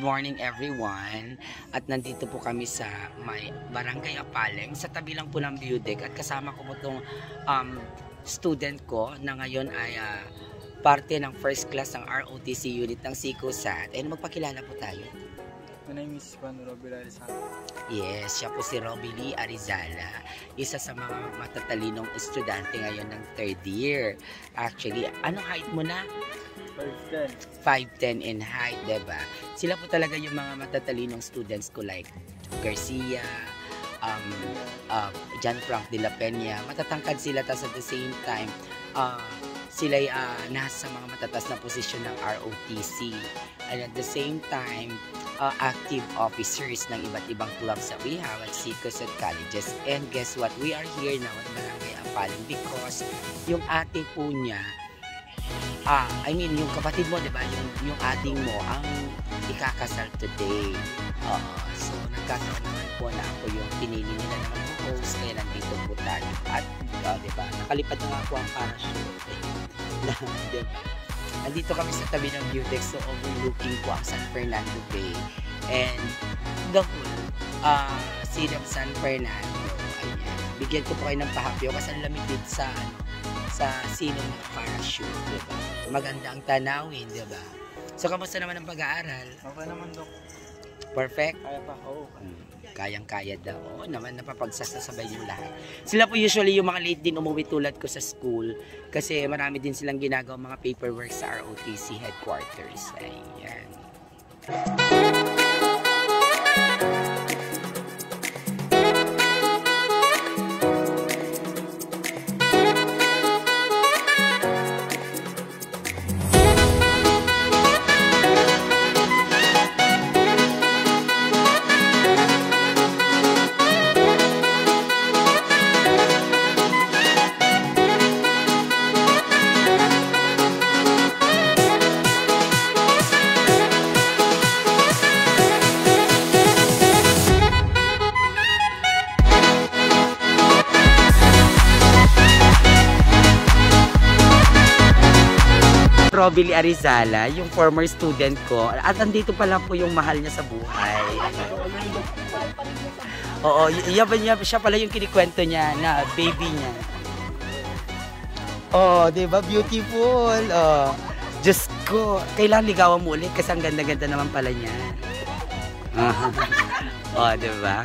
morning everyone. At nandito po kami sa may Barangay Apaleng, sa tabi lang po ng Beaudeck. At kasama ko po itong student ko na ngayon ay parte ng first class ng ROTC unit ng SICOSAT. And magpakilala po tayo. My name is Robby Arizala. Yes, siya po si Robby Lee Arizala. Isa sa mga matatalinong estudyante ngayon ng third year. Actually, anong height mo na? 5'10". 5'10" in height, diba? Sila po talaga yung mga matatalinong students ko like Garcia, John Frank de la Peña. Matatangkad sila, tas at the same time, sila nasa mga matatas na posisyon ng ROTC. And at the same time, active officers ng iba't ibang clubs that we have at SICOSAT colleges. And guess what? We are here now at Barangay Apaleng because yung ate po niya, yung kapatid mo, diba? Yung ating mo, ang ikakasal today. So, nagkataon naman po na ako yung pinili nila ng host, kaya nandito po tayo. At, diba? Nakalipad na nga po ang parachute. Diba? Nandito kami sa tabi ng Beaudeck, so overlooking po ang San Fernando Bay. And, the whole city of San Fernando. Ayan. Bigyan ko po kayo ng pahapyo kasi ang lamig dito sa silong ng parachute, diba? Maganda ang tanawin, diba? So, kamusta naman ang pag-aaral? Okay naman, Dok. Perfect? Kaya pa ako. Kayang-kaya daw. Oo naman, napapagsasabay yung lahat. Sila po usually yung mga late din umuwi tulad ko sa school kasi marami din silang ginagawa mga paperwork sa ROTC headquarters. Ayan. Robby Lee Arizala, yung former student ko. At andito pa lang po yung mahal niya sa buhay. Oo, siya pala yung kinikwento niya na baby niya. Oh, diba? Beautiful. Oh, Diyos ko. Kailangan ligawan mo ulit kasi ang ganda-ganda naman pala niya. Oh, diba?